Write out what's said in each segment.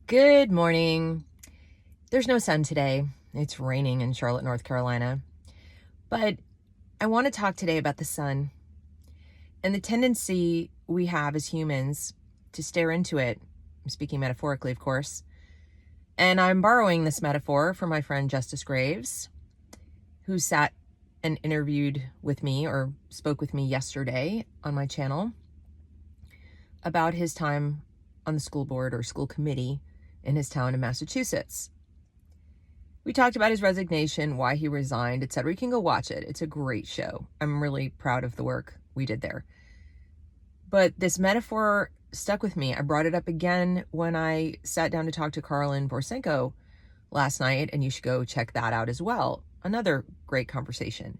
Good morning. There's no sun today. It's raining in Charlotte, North Carolina. But I want to talk today about the sun and the tendency we have as humans to stare into it. I'm speaking metaphorically, of course. And I'm borrowing this metaphor from my friend Justice Graves, who sat and interviewed with me or spoke with me yesterday on my channel about his time on the school board or school committee in his town in Massachusetts. We talked about his resignation, why he resigned, etc. You can go watch it. It's a great show. I'm really proud of the work we did there. But this metaphor stuck with me. I brought it up again when I sat down to talk to Karlin Borsenko last night, and you should go check that out as well. Another great conversation.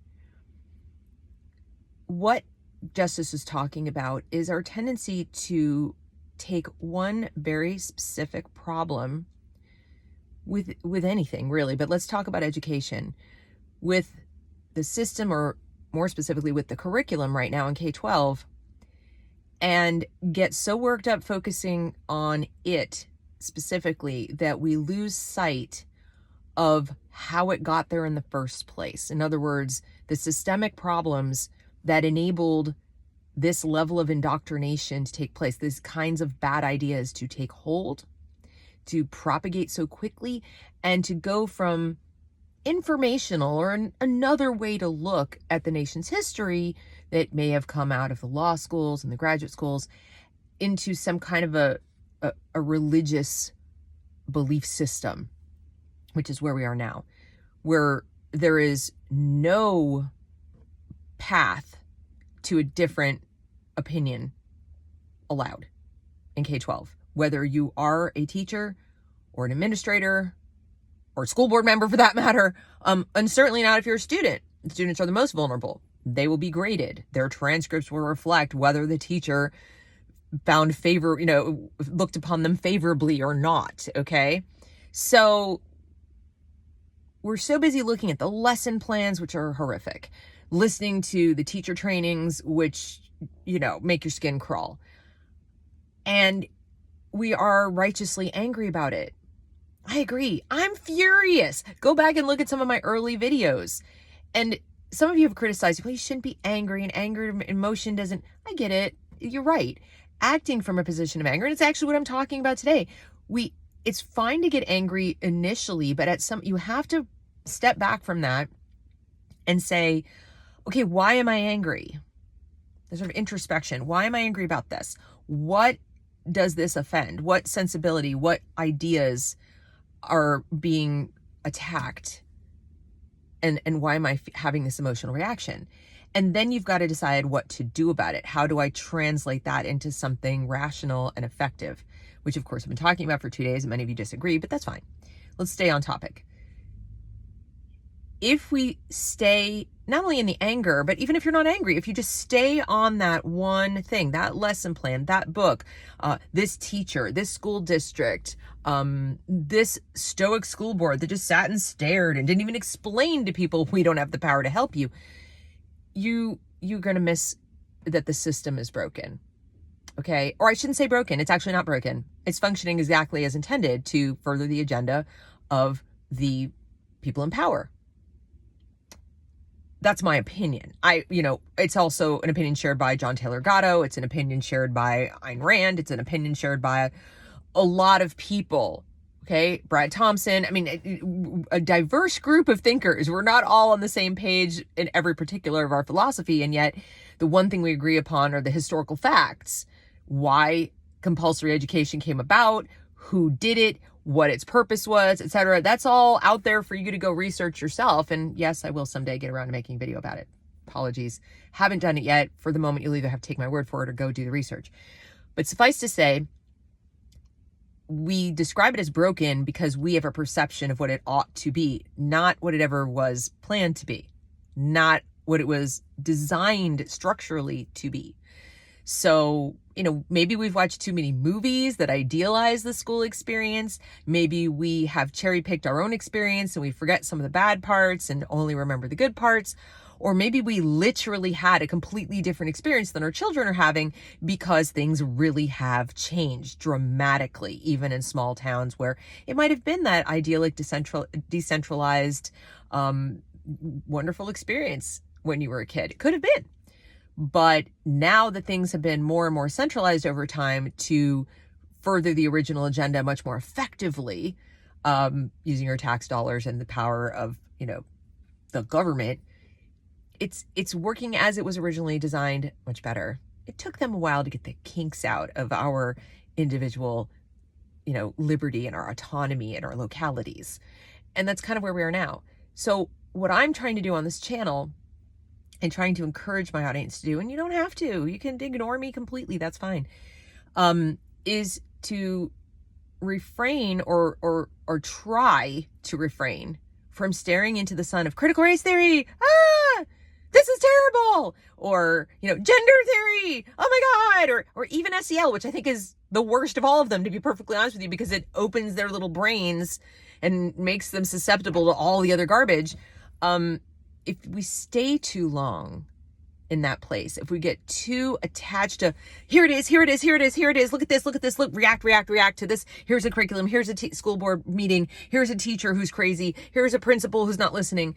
What Justice is talking about is our tendency to take one very specific problem with anything really, but let's talk about education, with the system, or more specifically with the curriculum right now in K-12, and get so worked up focusing on it specifically that we lose sight of how it got there in the first place. In other words, the systemic problems that enabled this level of indoctrination to take place, these kinds of bad ideas to take hold, to propagate so quickly, and to go from informational or another way to look at the nation's history that may have come out of the law schools and the graduate schools into some kind of a religious belief system, which is where we are now, where there is no path to a different opinion allowed in K-12, whether you are a teacher or an administrator or a school board member for that matter, and certainly not if you're a student. The students are the most vulnerable. They will be graded. Their transcripts will reflect whether the teacher found favor, looked upon them favorably or not, okay? So we're so busy looking at the lesson plans, which are horrific, listening to the teacher trainings, which, make your skin crawl. And we are righteously angry about it. I agree. I'm furious. Go back and look at some of my early videos. And some of you have criticized, well, you shouldn't be angry, and anger emotion doesn't. I get it. You're right. Acting from a position of anger, and it's actually what I'm talking about today. It's fine to get angry initially, but you have to step back from that and say, okay, why am I angry? There's sort of introspection. Why am I angry about this? What does this offend? What sensibility, what ideas are being attacked? And why am I having this emotional reaction? And then you've got to decide what to do about it. How do I translate that into something rational and effective? Which, of course, I've been talking about for 2 days, and many of you disagree, but that's fine. Let's stay on topic. If we stay not only in the anger, but even if you're not angry, if you just stay on that one thing, that lesson plan, that book, this teacher, this school district, this stoic school board that just sat and stared and didn't even explain to people, we don't have the power to help you, you're going to miss that the system is broken. Okay. Or I shouldn't say broken. It's actually not broken. It's functioning exactly as intended to further the agenda of the people in power. That's my opinion. It's also an opinion shared by John Taylor Gatto. It's an opinion shared by Ayn Rand. It's an opinion shared by a lot of people. Okay. Brad Thompson. A diverse group of thinkers. We're not all on the same page in every particular of our philosophy. And yet the one thing we agree upon are the historical facts. Why compulsory education came about, who did it, what its purpose was, etc. That's all out there for you to go research yourself. And yes, I will someday get around to making a video about it. Apologies. Haven't done it yet. For the moment, you'll either have to take my word for it or go do the research. But suffice to say, we describe it as broken because we have a perception of what it ought to be, not what it ever was planned to be, not what it was designed structurally to be. So, maybe we've watched too many movies that idealize the school experience. Maybe we have cherry picked our own experience and we forget some of the bad parts and only remember the good parts. Or maybe we literally had a completely different experience than our children are having because things really have changed dramatically, even in small towns where it might have been that idyllic, decentralized, wonderful experience when you were a kid. It could have been. But now that things have been more and more centralized over time to further the original agenda much more effectively, using your tax dollars and the power of, the government, it's working as it was originally designed much better. It took them a while to get the kinks out of our individual, liberty and our autonomy and our localities. And that's kind of where we are now. So what I'm trying to do on this channel and trying to encourage my audience to do, and you don't have to, you can ignore me completely, that's fine, is to refrain or try to refrain from staring into the sun of critical race theory. This is terrible. Or, gender theory. Oh my God. Or even SEL, which I think is the worst of all of them, to be perfectly honest with you, because it opens their little brains and makes them susceptible to all the other garbage. If we stay too long in that place, if we get too attached to, here it is, look at this, look, react to this, here's a curriculum, here's a school board meeting, here's a teacher who's crazy, here's a principal who's not listening,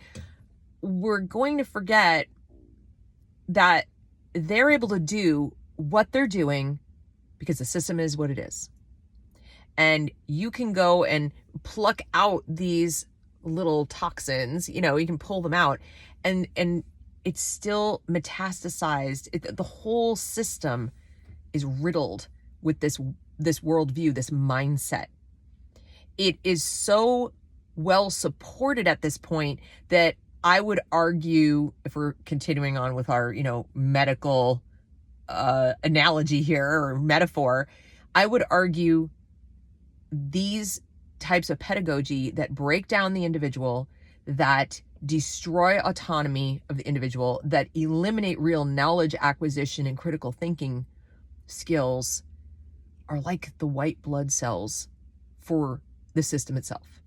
we're going to forget that they're able to do what they're doing because the system is what it is. And you can go and pluck out these little toxins, you can pull them out, and it's still metastasized. The whole system is riddled with this worldview, this mindset. It is so well supported at this point that I would argue, if we're continuing on with our, medical analogy here or metaphor, I would argue these types of pedagogy that break down the individual, that destroy autonomy of the individual, that eliminate real knowledge acquisition and critical thinking skills are like the white blood cells for the system itself.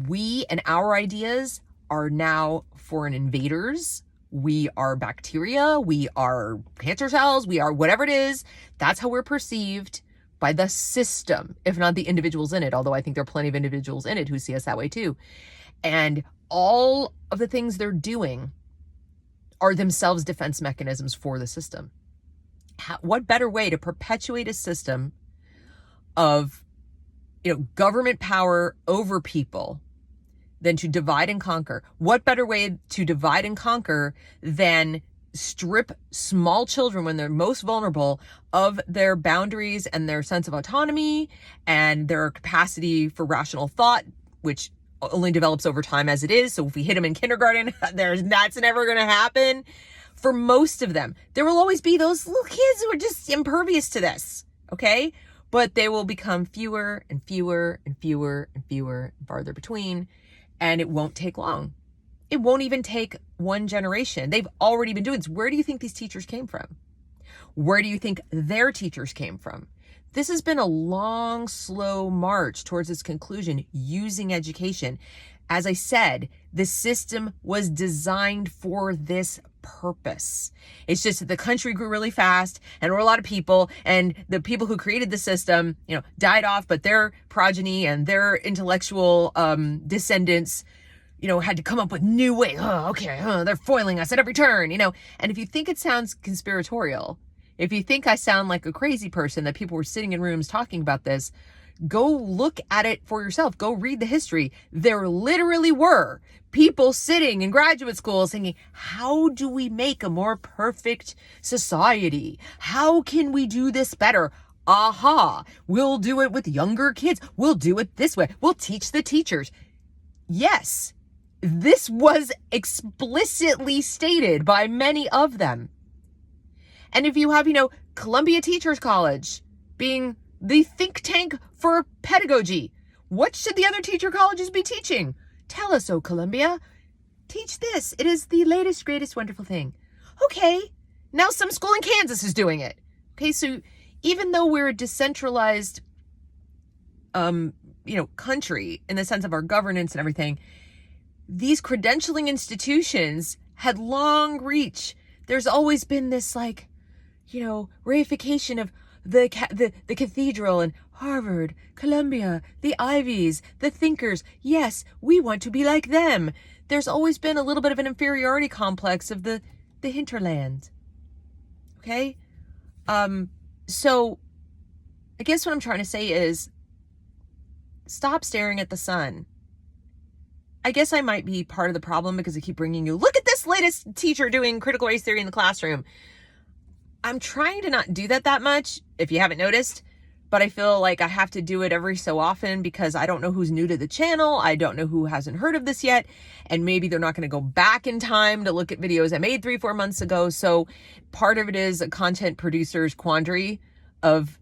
We and our ideas are now foreign invaders. We are bacteria. We are cancer cells. We are whatever it is. That's how we're perceived by the system, if not the individuals in it, although I think there are plenty of individuals in it who see us that way too. And all of the things they're doing are themselves defense mechanisms for the system. What better way to perpetuate a system of, government power over people than to divide and conquer? What better way to divide and conquer than strip small children when they're most vulnerable of their boundaries and their sense of autonomy and their capacity for rational thought, which only develops over time as it is. So if we hit them in kindergarten, that's never going to happen. For most of them, there will always be those little kids who are just impervious to this. Okay. But they will become fewer and fewer and fewer and fewer and farther between. And it won't take long. It won't even take one generation. They've already been doing this. Where do you think these teachers came from? Where do you think their teachers came from? This has been a long, slow march towards its conclusion using education. As I said, the system was designed for this purpose. It's just that the country grew really fast and there were a lot of people, and the people who created the system, died off, but their progeny and their intellectual descendants, had to come up with new ways. They're foiling us at every turn, And if you think it sounds conspiratorial, if you think I sound like a crazy person, that people were sitting in rooms talking about this, go look at it for yourself. Go read the history. There literally were people sitting in graduate school thinking, how do we make a more perfect society? How can we do this better? Aha, we'll do it with younger kids. We'll do it this way. We'll teach the teachers. Yes, this was explicitly stated by many of them. And if you have, Columbia Teachers College being the think tank for pedagogy, what should the other teacher colleges be teaching? Tell us, oh Columbia. Teach this. It is the latest, greatest, wonderful thing. Okay, now some school in Kansas is doing it. Okay, so even though we're a decentralized, country in the sense of our governance and everything, these credentialing institutions had long reach. There's always been this reification of the cathedral and Harvard, Columbia, the Ivies, the thinkers. Yes, we want to be like them. There's always been a little bit of an inferiority complex of the hinterland. Okay? So I guess what I'm trying to say is stop staring at the sun. I guess I might be part of the problem because I keep bringing you, look at this latest teacher doing critical race theory in the classroom. I'm trying to not do that much, if you haven't noticed, but I feel like I have to do it every so often because I don't know who's new to the channel. I don't know who hasn't heard of this yet. And maybe they're not going to go back in time to look at videos I made 3-4 months ago. So part of it is a content producer's quandary of,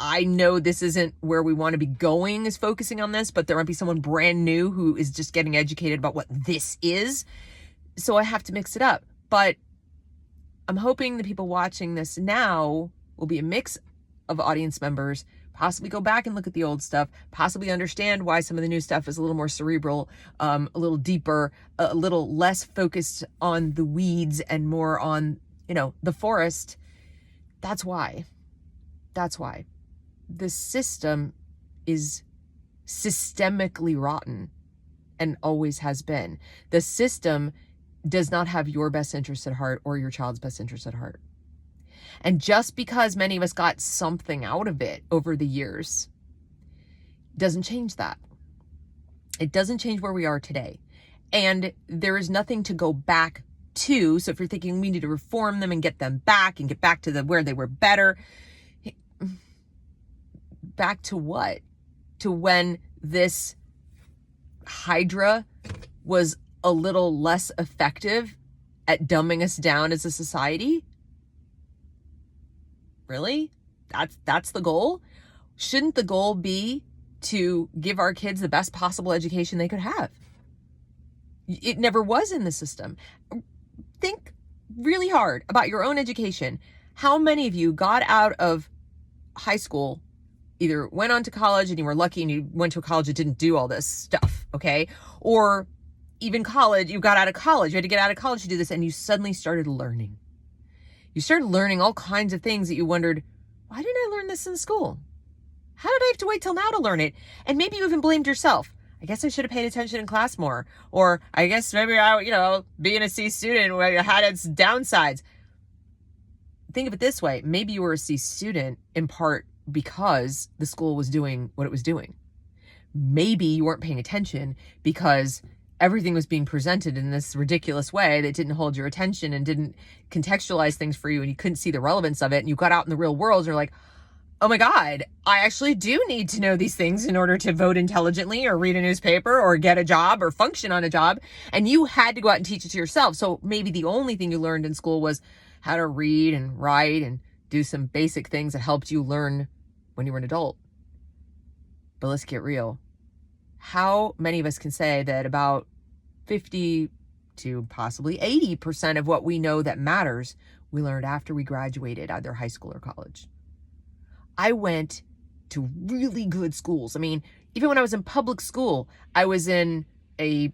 I know this isn't where we want to be going is focusing on this, but there might be someone brand new who is just getting educated about what this is. So I have to mix it up. But I'm hoping the people watching this now will be a mix of audience members, possibly go back and look at the old stuff, possibly understand why some of the new stuff is a little more cerebral, a little deeper, a little less focused on the weeds and more on, the forest. That's why. The system is systemically rotten and always has been. The system does not have your best interest at heart or your child's best interest at heart. And just because many of us got something out of it over the years doesn't change that. It doesn't change where we are today. And there is nothing to go back to. So if you're thinking we need to reform them and get them back and get back to where they were better, back to what? To when this Hydra was a little less effective at dumbing us down as a society? Really? That's the goal? Shouldn't the goal be to give our kids the best possible education they could have? It never was in the system. Think really hard about your own education. How many of you got out of high school, either went on to college and you were lucky and you went to a college that didn't do all this stuff, okay? Or even college, you got out of college, you had to get out of college to do this, and you suddenly started learning. You started learning all kinds of things that you wondered, why didn't I learn this in school? How did I have to wait till now to learn it? And maybe you even blamed yourself. I guess I should have paid attention in class more. Or I guess maybe being a C student had its downsides. Think of it this way. Maybe you were a C student in part because the school was doing what it was doing. Maybe you weren't paying attention because everything was being presented in this ridiculous way that didn't hold your attention and didn't contextualize things for you, and you couldn't see the relevance of it. And you got out in the real world and you're like, oh my God, I actually do need to know these things in order to vote intelligently or read a newspaper or get a job or function on a job. And you had to go out and teach it to yourself. So maybe the only thing you learned in school was how to read and write and do some basic things that helped you learn when you were an adult. But let's get real. How many of us can say that about 50 to possibly 80% of what we know that matters, we learned after we graduated either high school or college? I went to really good schools. I mean, even when I was in public school, I was in a,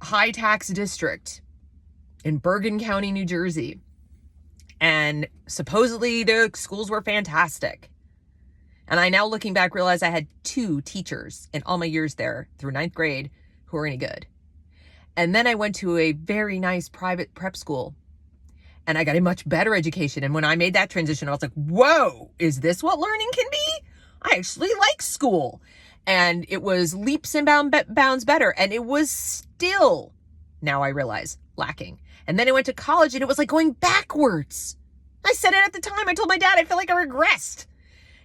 high tax district in Bergen County, New Jersey. And supposedly the schools were fantastic. And I now, looking back, realize I had 2 teachers in all my years there through 9th grade who were any good. And then I went to a very nice private prep school and I got a much better education. And when I made that transition, I was like, whoa, is this what learning can be? I actually like school. And it was leaps and bounds better. And it was still, now I realize, lacking. And then I went to college and it was like going backwards. I said it at the time. I told my dad I felt like I regressed.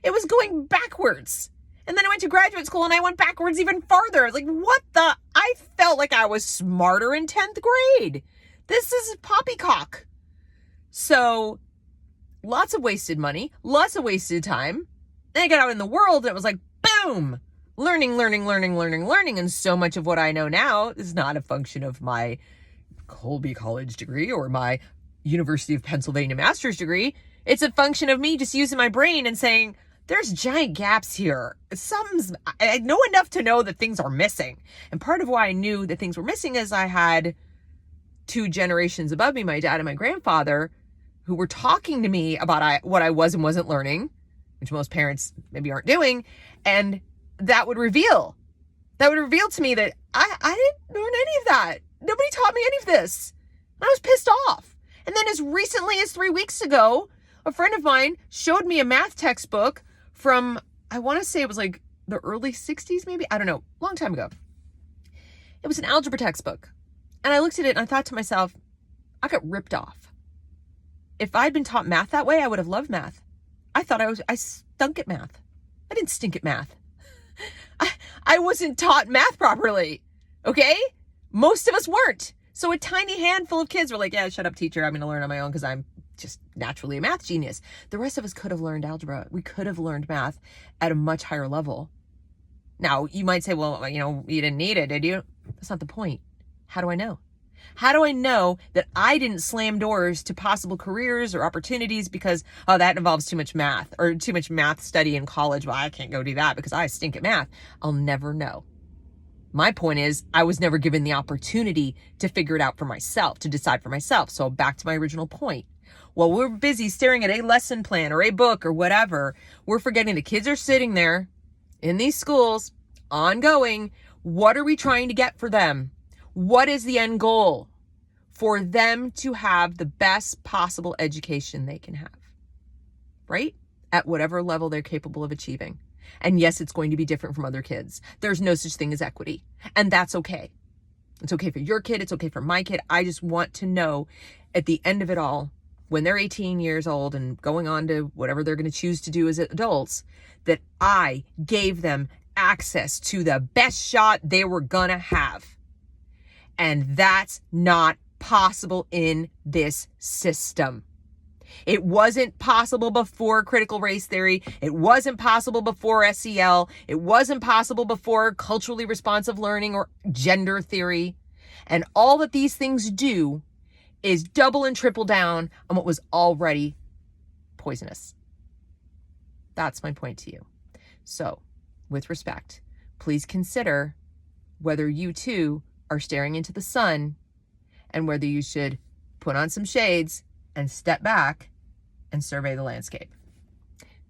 It was going backwards. And then I went to graduate school and I went backwards even farther. I was like, what the? I felt like I was smarter in 10th grade. This is poppycock. So lots of wasted money, lots of wasted time. Then I got out in the world and it was like, boom, learning. And so much of what I know now is not a function of my Colby College degree or my University of Pennsylvania master's degree. It's a function of me just using my brain and saying, there's giant gaps here. I know enough to know that things are missing. And part of why I knew that things were missing is I had 2 generations above me, my dad and my grandfather, who were talking to me about what I was and wasn't learning, which most parents maybe aren't doing. And that would reveal to me that I didn't learn any of that. Nobody taught me any of this. I was pissed off. And then as recently as 3 weeks ago, a friend of mine showed me a math textbook from, I want to say it was like the early 60s, maybe. I don't know. Long time ago. It was an algebra textbook. And I looked at it and I thought to myself, I got ripped off. If I'd been taught math that way, I would have loved math. I thought I stunk at math. I didn't stink at math. I wasn't taught math properly. Okay? Most of us weren't. So a tiny handful of kids were like, yeah, shut up, teacher. I'm going to learn on my own because I'm just naturally a math genius. The rest of us could have learned algebra. We could have learned math at a much higher level. Now, you might say, well, you didn't need it, did you? That's not the point. How do I know? How do I know that I didn't slam doors to possible careers or opportunities because, oh, that involves too much math or too much math study in college? Well, I can't go do that because I stink at math. I'll never know. My point is, I was never given the opportunity to figure it out for myself, to decide for myself. So back to my original point. While we're busy staring at a lesson plan or a book or whatever, we're forgetting the kids are sitting there in these schools, ongoing. What are we trying to get for them? What is the end goal? For them to have the best possible education they can have, right? At whatever level they're capable of achieving. And yes, it's going to be different from other kids. There's no such thing as equity. And that's okay. It's okay for your kid. It's okay for my kid. I just want to know at the end of it all, when they're 18 years old and going on to whatever they're going to choose to do as adults, that I gave them access to the best shot they were going to have. And that's not possible in this system. It wasn't possible before critical race theory. It wasn't possible before SEL. It wasn't possible before culturally responsive learning or gender theory. And all that these things do is double and triple down on what was already poisonous. That's my point to you. So, with respect, please consider whether you too are staring into the sun and whether you should put on some shades and step back and survey the landscape.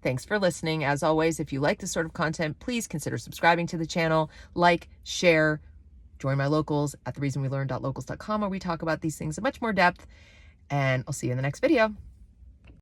Thanks for listening. As always, if you like this sort of content, please consider subscribing to the channel, like, share, join my locals at thereasonwelearn.locals.com where we talk about these things in much more depth. And I'll see you in the next video.